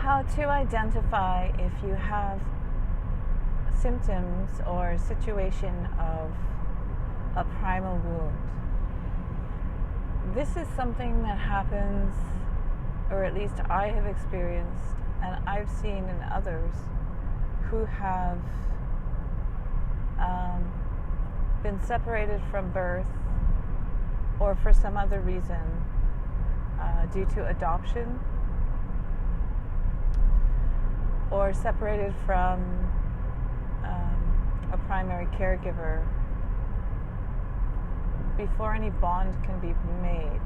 how to identify if you have symptoms or situation of a primal wound. This is something that happens, or at least I have experienced, and I've seen in others who have been separated from birth or for some other reason due to adoption, or separated from a primary caregiver before any bond can be made.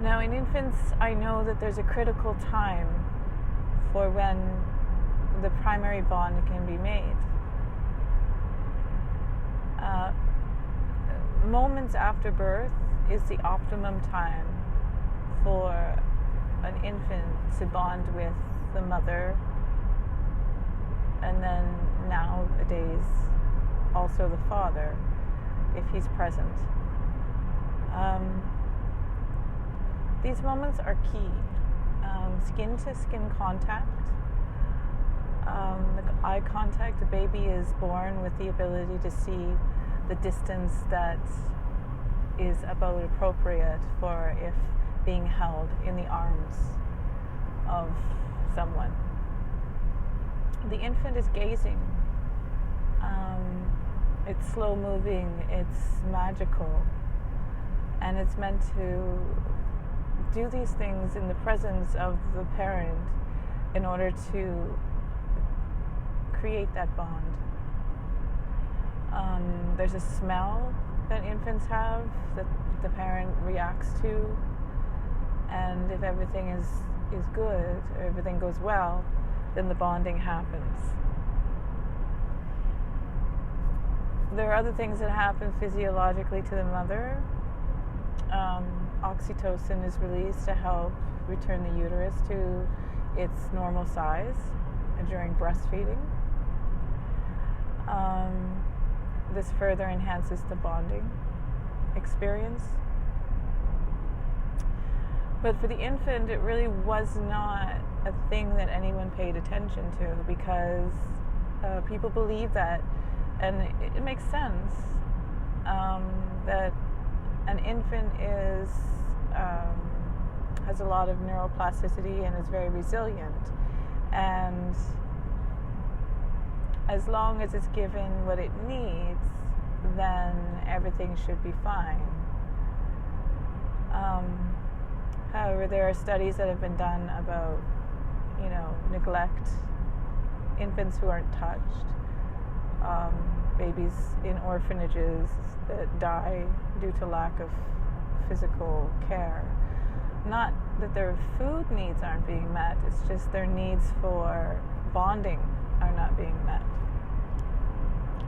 Now, in infants, I know that there's a critical time for when the primary bond can be made. Moments after birth is the optimum time for an infant to bond with the mother, and then nowadays also the father, if he's present. These moments are key. Skin to skin contact, the eye contact. The baby is born with the ability to see the distance that is about appropriate for if being held in the arms of someone. The infant is gazing. It's slow moving, it's magical, and it's meant to do these things in the presence of the parent in order to create that bond. There's a smell that infants have that the parent reacts to, and if everything is good, or everything goes well, then the bonding happens. There are other things that happen physiologically to the mother. Oxytocin is released to help return the uterus to its normal size during breastfeeding. This further enhances the bonding experience. But for the infant, it really was not a thing that anyone paid attention to, because people believe that, and it makes sense, that an infant has a lot of neuroplasticity and is very resilient, and as long as it's given what it needs, then everything should be fine. However, there are studies that have been done about, neglect, infants who aren't touched, babies in orphanages that die due to lack of physical care. Not that their food needs aren't being met, it's just their needs for bonding are not being met.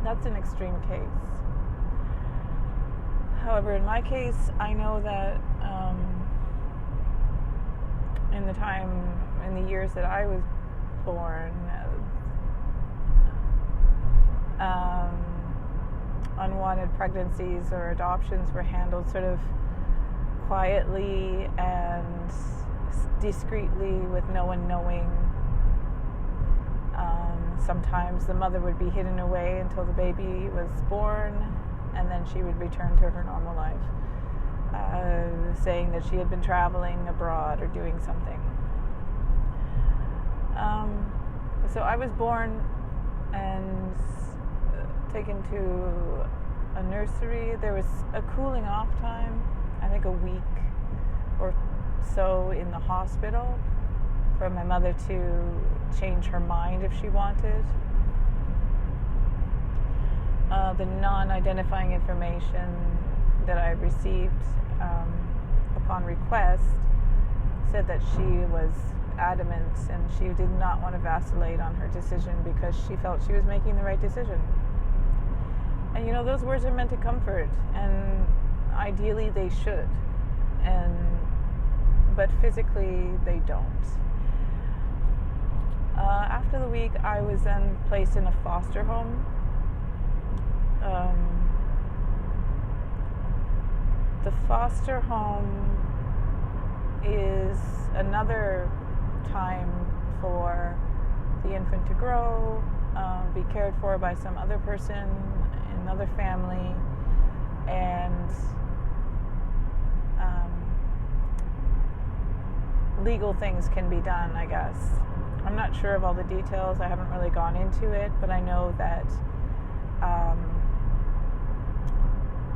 That's an extreme case. However, in my case, I know that in the years that I was born, unwanted pregnancies or adoptions were handled sort of quietly and discreetly with no one knowing. Sometimes the mother would be hidden away until the baby was born, and then she would return to her normal life, saying that she had been traveling abroad or doing something. So I was born and taken to a nursery. There was a cooling off time, I think a week or so in the hospital, for my mother to change her mind if she wanted. The non-identifying information that I received upon request said that she was adamant and she did not want to vacillate on her decision because she felt she was making the right decision. And those words are meant to comfort, and ideally they should, but physically they don't. After the week, I was then placed in a foster home. The foster home is another time for the infant to grow, be cared for by some other person, another family, and legal things can be done, I guess. I'm not sure of all the details. I haven't really gone into it, but I know that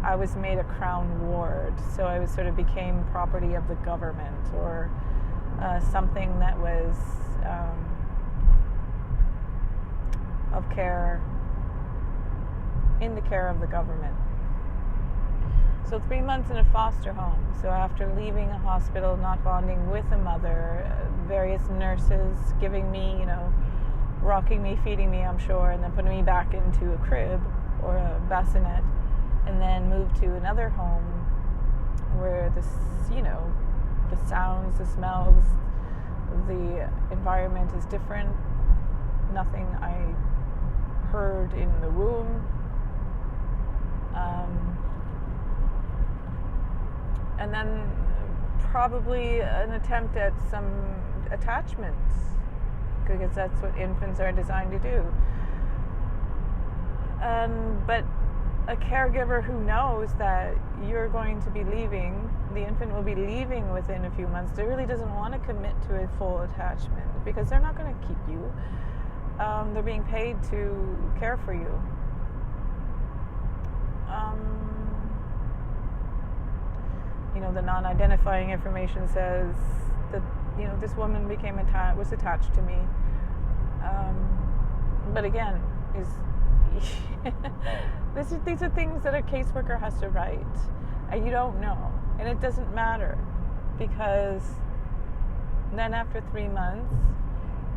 I was made a crown ward, so I was sort of became property of the government, or something that was of care, in the care of the government. So 3 months in a foster home. So after leaving a hospital, not bonding with a mother, various nurses giving me, rocking me, feeding me, I'm sure, and then putting me back into a crib or a bassinet, and then moved to another home where the sounds, the smells, the environment is different. Nothing I heard in the womb. And then probably an attempt at some attachments, because that's what infants are designed to do. But a caregiver who knows that you're going to be leaving, the infant will be leaving within a few months, they really doesn't want to commit to a full attachment, because they're not going to keep you. They're being paid to care for you. The non-identifying information says that this woman was attached to me. But again, these are things that a caseworker has to write, and you don't know, and it doesn't matter, because then after 3 months,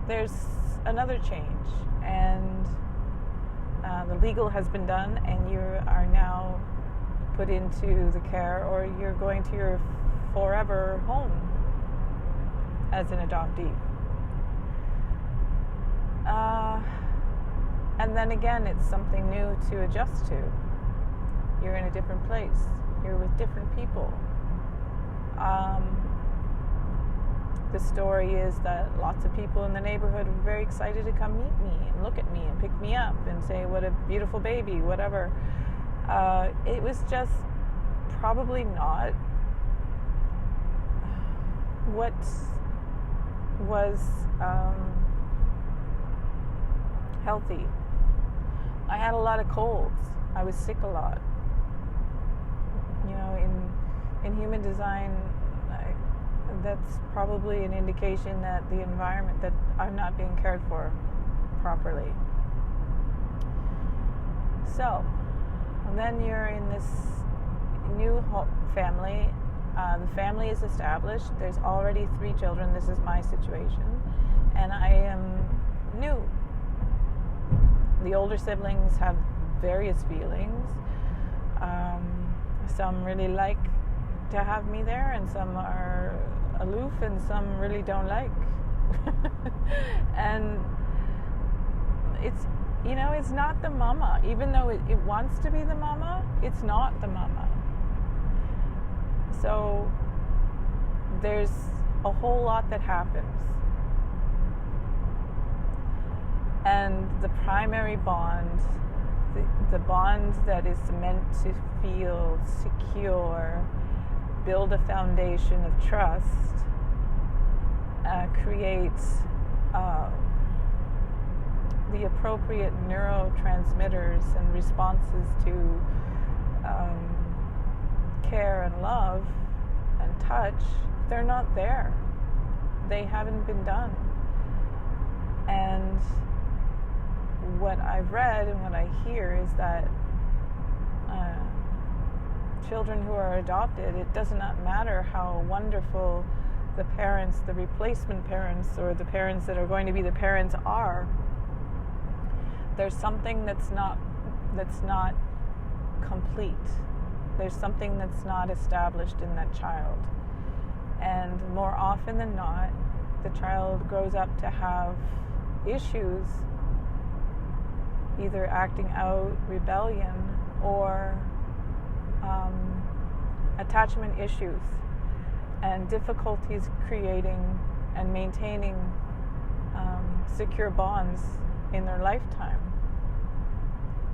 there's another change, and the legal has been done, and you are now put into the care, or you're going to your forever home as an adoptee. And then again, it's something new to adjust to. You're in a different place. You're with different people. The story is that lots of people in the neighborhood were very excited to come meet me and look at me and pick me up and say, what a beautiful baby, whatever. It was just probably not what was healthy. I had a lot of colds. I was sick a lot. In human design, that's probably an indication that the environment, that I'm not being cared for properly. So, and then you're in this new family. The family is established. There's already 3 children. This is my situation. And I am new. The older siblings have various feelings. Some really like to have me there, and some are aloof, and some really don't like. And it's not the mama. Even though it wants to be the mama, it's not the mama. So there's a whole lot that happens. And the primary bond, the bond that is meant to feel secure, build a foundation of trust, creates the appropriate neurotransmitters and responses to care and love and touch. They're not there. They haven't been done. And what I've read and what I hear is that children who are adopted, it does not matter how wonderful the parents, the replacement parents, or the parents that are going to be the parents are. There's something that's not complete. There's something that's not established in that child. And more often than not, the child grows up to have issues, either acting out rebellion or attachment issues. and difficulties creating and maintaining secure bonds in their lifetime,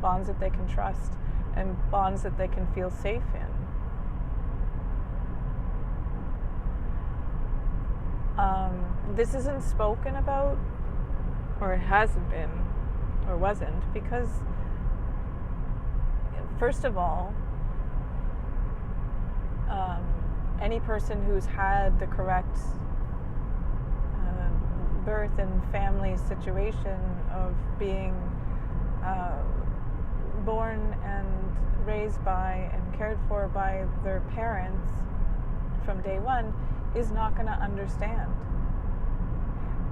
bonds that they can trust and bonds that they can feel safe in. This isn't spoken about, or it hasn't been, or wasn't, because first of all, any person who's had the correct birth and family situation of being born and raised by and cared for by their parents from day one is not going to understand.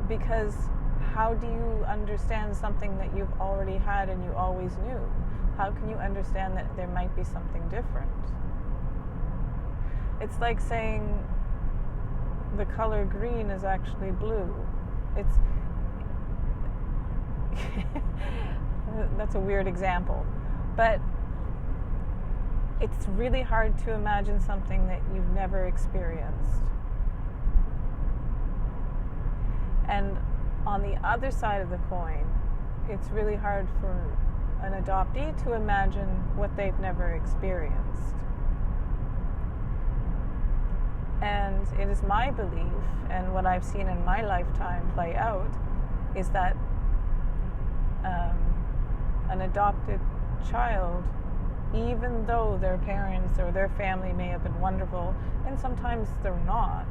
Because how do you understand something that you've already had and you always knew? How can you understand that there might be something different? It's like saying the color green is actually blue. That's a weird example, but it's really hard to imagine something that you've never experienced. And on the other side of the coin, it's really hard for an adoptee to imagine what they've never experienced. And it is my belief, and what I've seen in my lifetime play out, is that an adopted child, even though their parents or their family may have been wonderful, and sometimes they're not,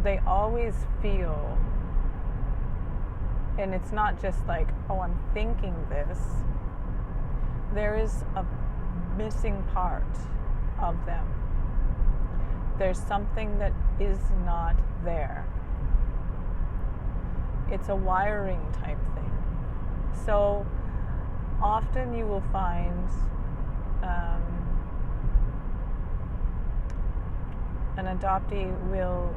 they always feel, and it's not just like, oh, I'm thinking this, there is a missing part of them. There's something that is not there. It's a wiring type thing. So often you will find an adoptee will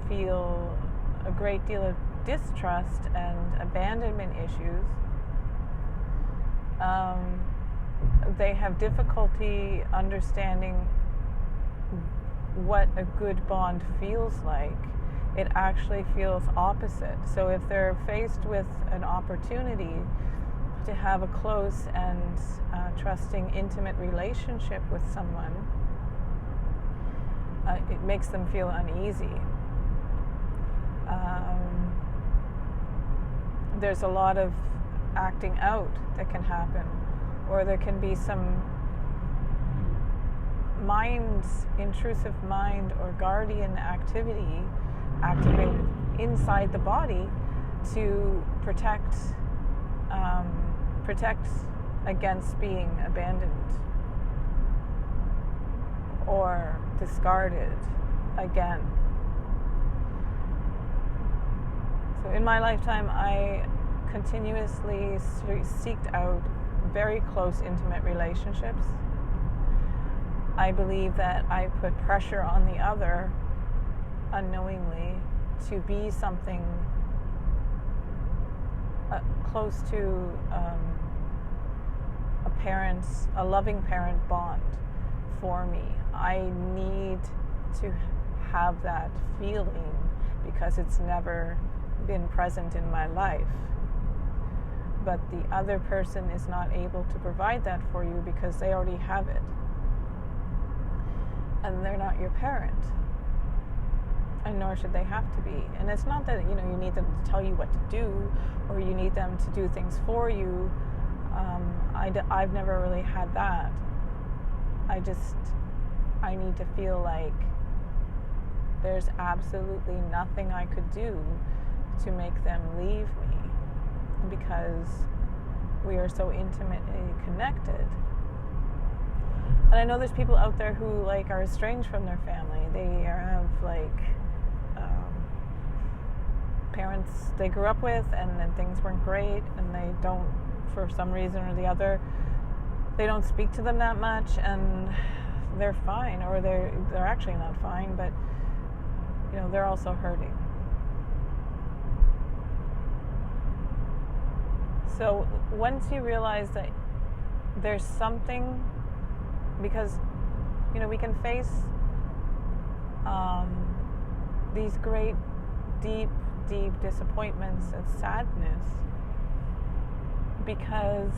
feel a great deal of distrust and abandonment issues. They have difficulty understanding what a good bond feels like. It actually feels opposite. So if they're faced with an opportunity to have a close and trusting, intimate relationship with someone, it makes them feel uneasy. There's a lot of acting out that can happen, or there can be some intrusive mind or guardian activity activated inside the body to protect against being abandoned or discarded again. So in my lifetime, I continuously seeked out very close, intimate relationships. I believe that I put pressure on the other unknowingly to be something close to a loving parent bond for me. I need to have that feeling because it's never been present in my life. But the other person is not able to provide that for you because they already have it. And they're not your parent. And nor should they have to be. And it's not that, you need them to tell you what to do, or you need them to do things for you. I've never really had that. I need to feel like there's absolutely nothing I could do to make them leave me, because we are so intimately connected. And I know there's people out there who are estranged from their family. They have parents they grew up with, and then things weren't great, and they don't, for some reason or the other, they don't speak to them that much, and they're fine, or they're actually not fine, but they're also hurting. So once you realize that there's something, because we can face these great, deep disappointments and sadness, because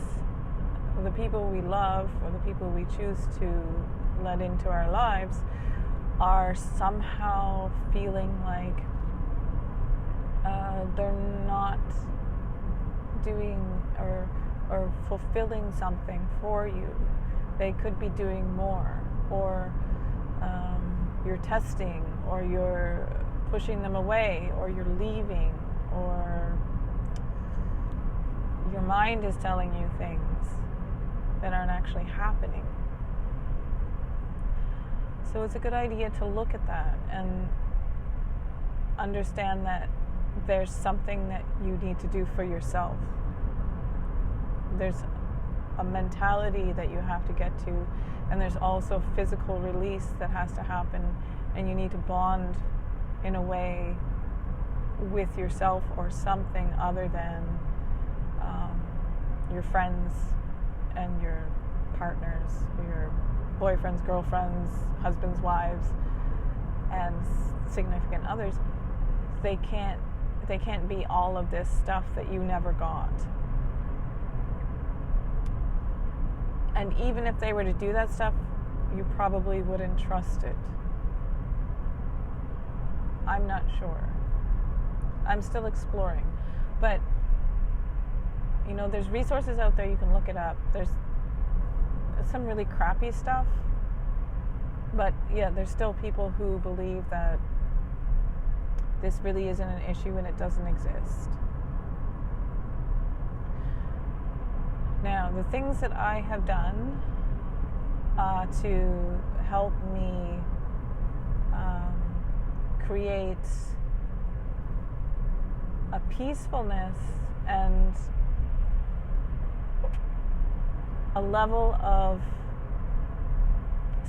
the people we love or the people we choose to let into our lives are somehow feeling like they're not doing or fulfilling something for you. They could be doing more, or you're testing, or you're pushing them away, or you're leaving, or your mind is telling you things that aren't actually happening. So it's a good idea to look at that and understand that there's something that you need to do for yourself. There's a mentality that you have to get to, and there's also physical release that has to happen, and you need to bond in a way with yourself or something other than your friends and your partners, your boyfriends, girlfriends, husbands, wives, and significant others. They can't be all of this stuff that you never got. And even if they were to do that stuff, you probably wouldn't trust it. I'm not sure. I'm still exploring. But, there's resources out there, you can look it up. There's some really crappy stuff. But yeah, there's still people who believe that this really isn't an issue and it doesn't exist. Now, the things that I have done to help me create a peacefulness and a level of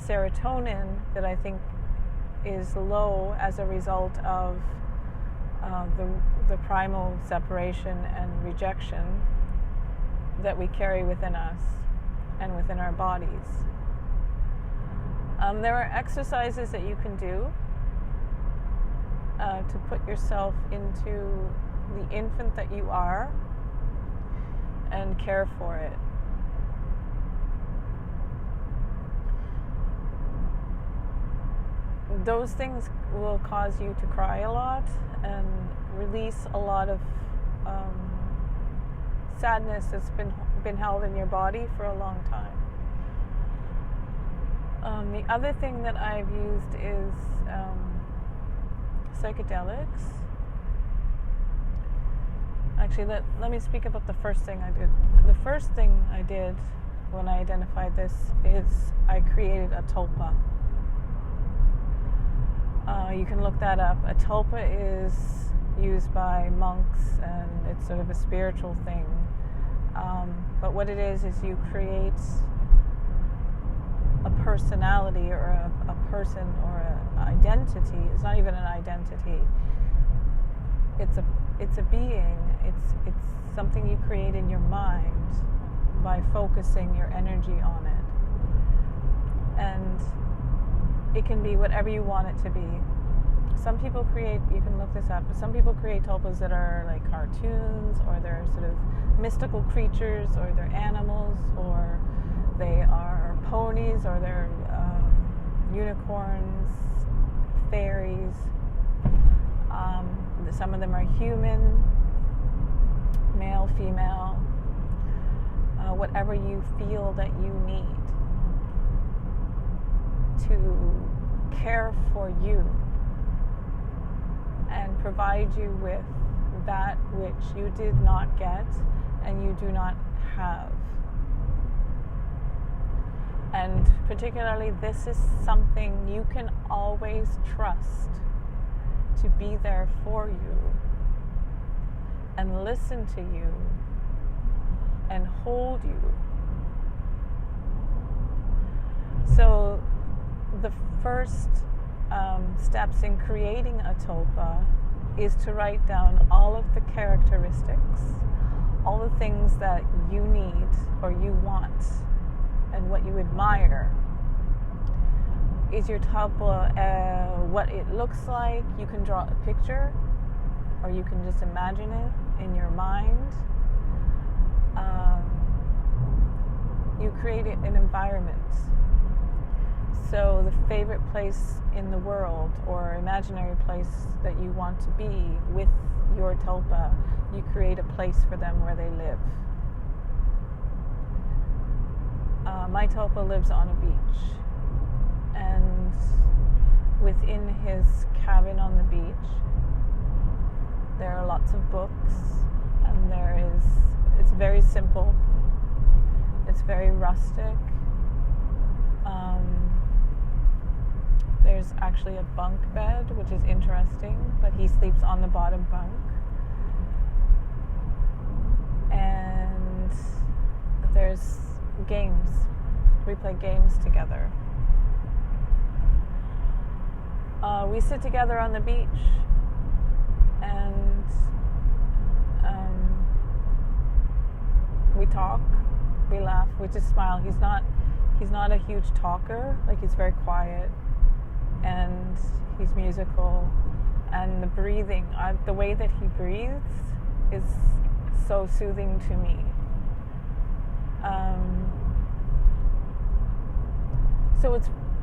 serotonin that I think is low as a result of the primal separation and rejection that we carry within us and within our bodies. There are exercises that you can do to put yourself into the infant that you are and care for it. Those things will cause you to cry a lot and release a lot of sadness that's been held in your body for a long time. The other thing that I've used is psychedelics. Actually, let me speak about the first thing I did. The first thing I did when I identified this is I created a tulpa. You can look that up. A tulpa is used by monks, and it's sort of a spiritual thing. But what it is you create a personality or a person or an identity. It's not even an identity. It's a being. It's something you create in your mind by focusing your energy on it. And it can be whatever you want it to be. Some people create, you can look this up, but some people create tulpas that are like cartoons, or they're sort of mystical creatures, or they're animals, or they are ponies, or they're unicorns, fairies. Some of them are human, male, female, whatever you feel that you need to care for you and provide you with that which you did not get and you do not have. And particularly, this is something you can always trust to be there for you and listen to you and hold you. So the first steps in creating a tulpa is to write down all of the characteristics, all the things that you need or you want and what you admire Is your tulpa what it looks like? You can draw a picture, or you can just imagine it in your mind. You create an environment. So the favorite place in the world or imaginary place that you want to be with your tulpa, you create a place for them where they live. My tulpa lives on a beach, and within his cabin on the beach there are lots of books, and it's very simple, it's very rustic. There's actually a bunk bed, which is interesting, but he sleeps on the bottom bunk. And there's games. We play games together. We sit together on the beach and we talk, we laugh, we just smile. He's not a huge talker, like he's very quiet, and he's musical, and the breathing, the way that he breathes is so soothing to me. So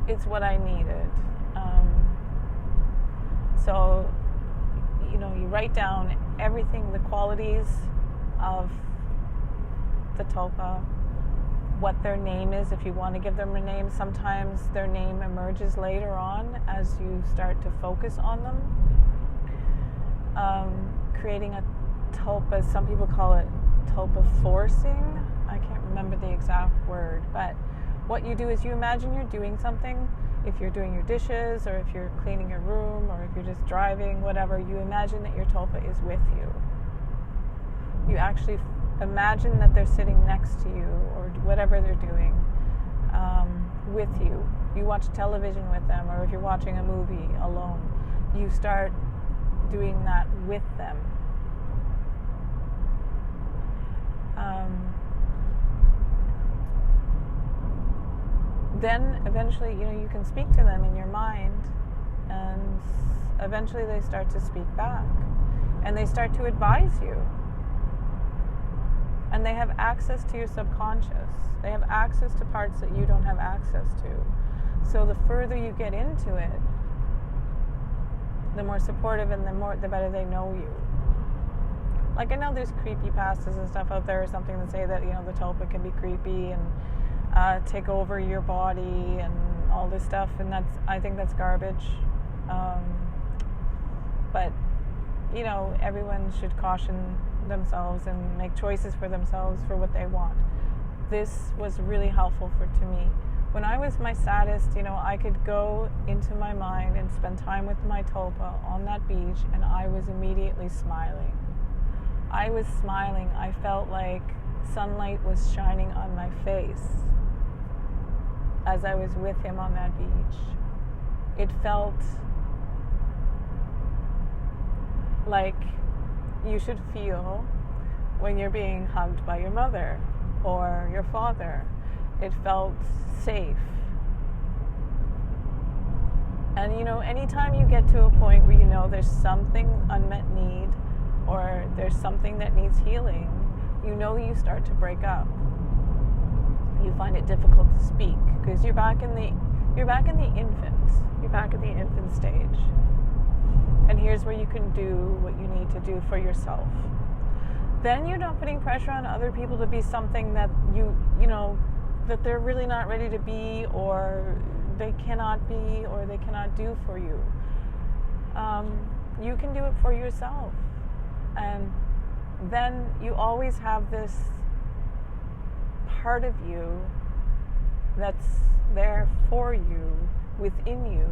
it's what I needed. So you write down everything, the qualities of the tulpa, what their name is, if you want to give them a name. Sometimes their name emerges later on as you start to focus on them. Creating a tulpa, some people call it tulpa forcing. I can't remember the exact word, but what you do is you imagine you're doing something. If you're doing your dishes, or if you're cleaning your room, or if you're just driving, whatever, you imagine that your tulpa is with you. You actually imagine that they're sitting next to you, or whatever they're doing, with you. You watch television with them, or if you're watching a movie alone, you start doing that with them. Then eventually, you can speak to them in your mind, and eventually they start to speak back, and they start to advise you. And they have access to your subconscious. They have access to parts that you don't have access to. So the further you get into it, the more supportive and the better they know you. Like, I know there's creepypastas and stuff out there or something that say that, the tulpa can be creepy and take over your body and all this stuff, and I think that's garbage. But everyone should caution themselves and make choices for themselves for what they want. This was really helpful to me. When I was my saddest, I could go into my mind and spend time with my tulpa on that beach, and I was immediately smiling. I was smiling. I felt like sunlight was shining on my face as I was with him on that beach. It felt like you should feel when you're being hugged by your mother or your father. It felt safe. And anytime you get to a point where there's something unmet need, or there's something that needs healing, you start to break up. You find it difficult to speak because you're back in the infant stage. And here's where you can do what you need to do for yourself. Then you're not putting pressure on other people to be something that that they're really not ready to be, or they cannot be, or they cannot do for you. You can do it for yourself. And then you always have this part of you that's there for you, within you,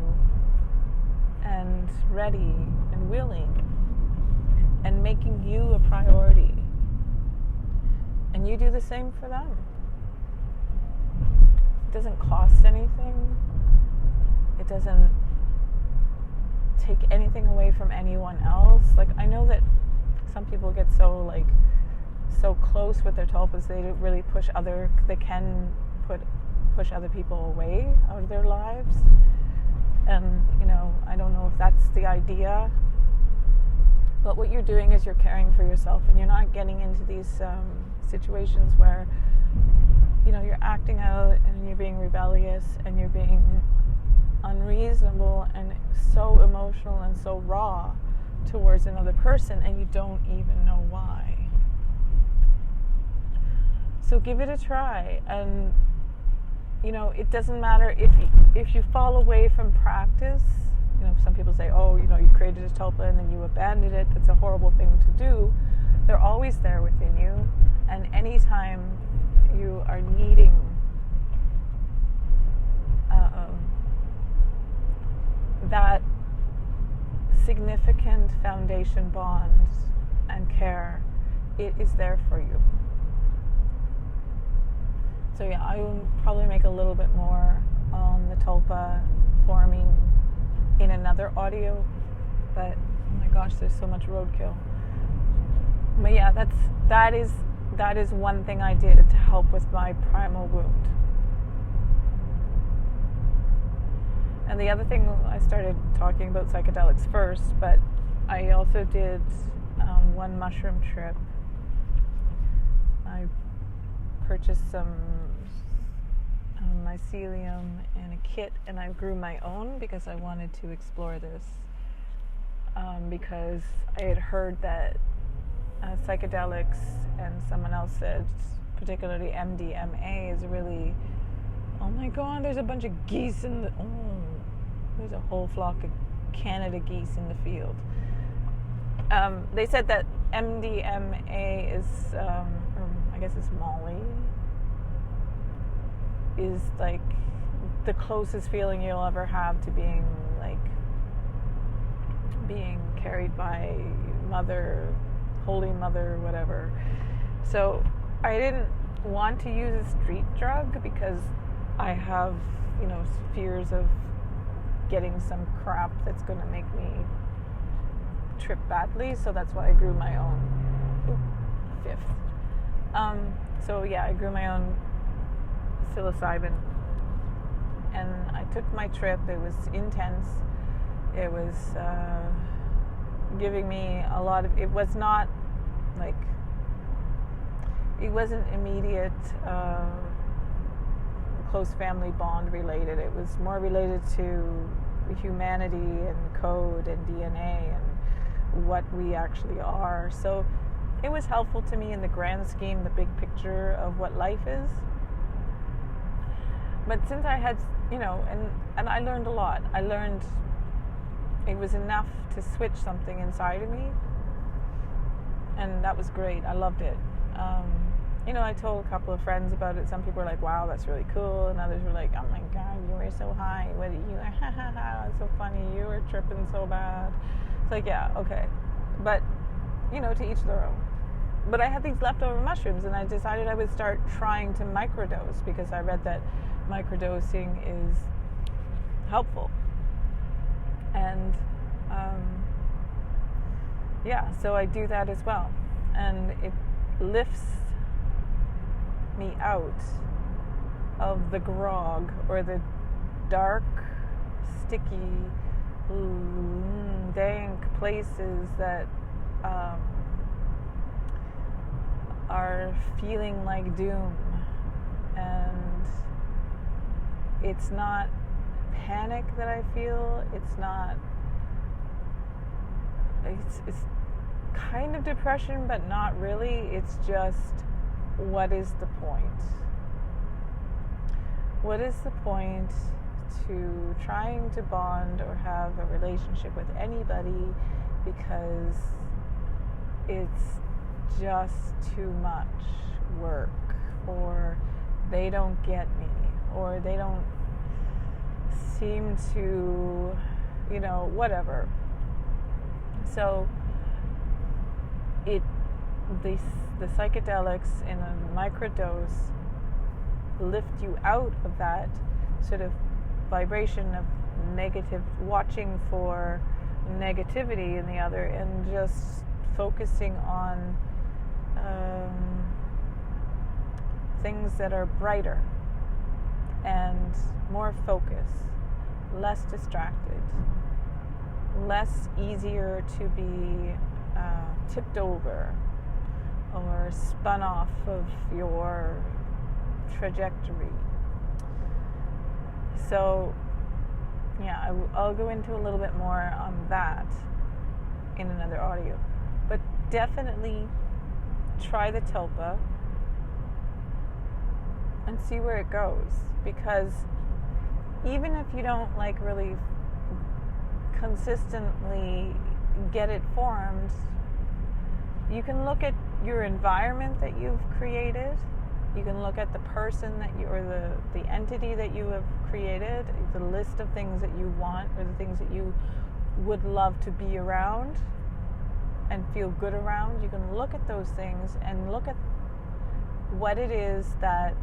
and ready and willing, and making you a priority. And you do the same for them. It doesn't cost anything. It doesn't take anything away from anyone else. Like, I know that some people get so close with their tulpas, they don't really push other people away out of their lives. if that's the idea, but what you're doing is you're caring for yourself, and you're not getting into these situations where, you know, you're acting out and you're being rebellious and you're being unreasonable and so emotional and so raw towards another person, and you don't even know why. So give it a try. And you know, it doesn't matter if you fall away from practice. You know, some people say, oh, you know, you created a tulpa and then you abandoned it. That's a horrible thing to do. They're always there within you, and anytime you are needing that significant foundation bond and care, it is there for you. So yeah, I will probably make a little bit more on the tulpa forming in another audio, but oh my gosh, there's so much roadkill. But yeah, that is one thing I did to help with my primal wound. And the other thing, I started talking about psychedelics first, but I also did one mushroom trip. I purchased some mycelium and a kit, and I grew my own because I wanted to explore this, because I had heard that psychedelics, and someone else said particularly MDMA is really, oh my god, there's a bunch of geese in the, there's a whole flock of Canada geese in the field. They said that MDMA is, I guess it's Molly, is like the closest feeling you'll ever have to being carried by mother, holy mother, whatever. So I didn't want to use a street drug because I have, you know, fears of getting some crap that's going to make me trip badly. So that's why I grew my own. Fifth. So yeah, I grew my own psilocybin, and I took my trip. It was intense. It was giving me a lot of, it was not like, it wasn't immediate close family bond related. It was more related to humanity and code and DNA and what we actually are. So it was helpful to me in the grand scheme, the big picture of what life is. But since I had, you know, and I learned a lot. I learned it was enough to switch something inside of me, and that was great. I loved it. You know, I told a couple of friends about it. Some people were like, wow, that's really cool, and others were like, oh my god, you were so high. What are you, ha ha ha, it's so funny, you were tripping so bad. It's like, yeah, okay. But, you know, to each their own. But I had these leftover mushrooms, and I decided I would start trying to microdose, because I read that microdosing is helpful. And yeah, so I do that as well, and it lifts me out of the grog or the dark, sticky, dank places that are feeling like doom. And it's not panic that I feel. It's not, it's kind of depression, but not really. It's just, what is the point? What is the point to trying to bond or have a relationship with anybody because it's just too much work, or they don't get me, or they don't seem to, you know, whatever. So the psychedelics in a microdose lift you out of that sort of vibration of negative, watching for negativity in the other, and just focusing on things that are brighter and more focused, less distracted. less easier to be tipped over or spun off of your trajectory. So yeah, I'll go into a little bit more on that in another audio. But definitely try the Tilpa and see where it goes. Because even if you don't like really consistently get it formed, you can look at your environment that you've created. You can look at the person that you, or the entity that you have created, the list of things that you want, or the things that you would love to be around and feel good around. You can look at those things and look at what it is that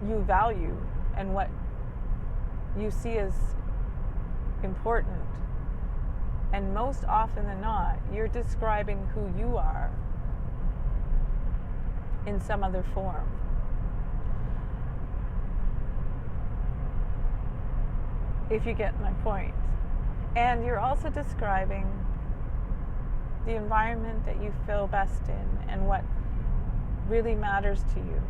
you value and what you see as important. And most often than not, you're describing who you are in some other form. If you get my point. And you're also describing the environment that you feel best in and what really matters to you.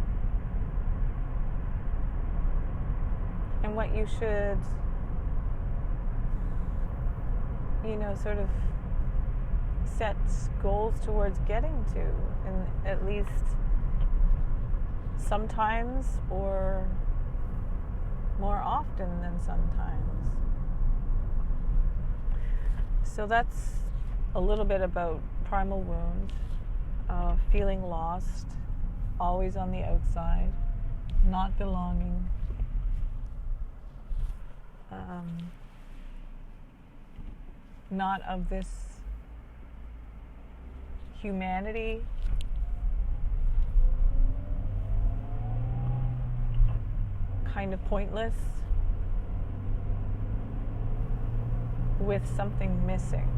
And what you should, sort of set goals towards getting to, and at least sometimes, or more often than sometimes. So that's a little bit about primal wound, feeling lost, always on the outside, not belonging. Not of this humanity, kind of pointless, with something missing.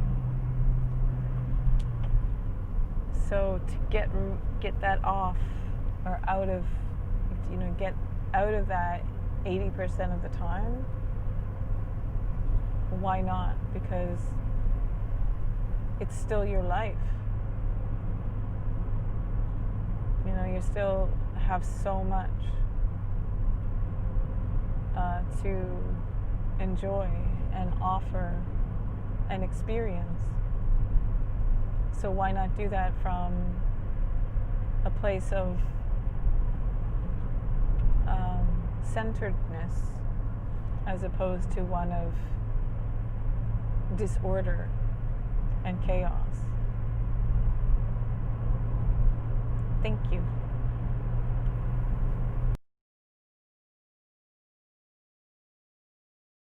So to get that off, or out of, get out of that 80% of the time, why not? Because it's still your life. You still have so much to enjoy and offer and experience. So why not do that from a place of centeredness, as opposed to one of disorder and chaos. Thank you.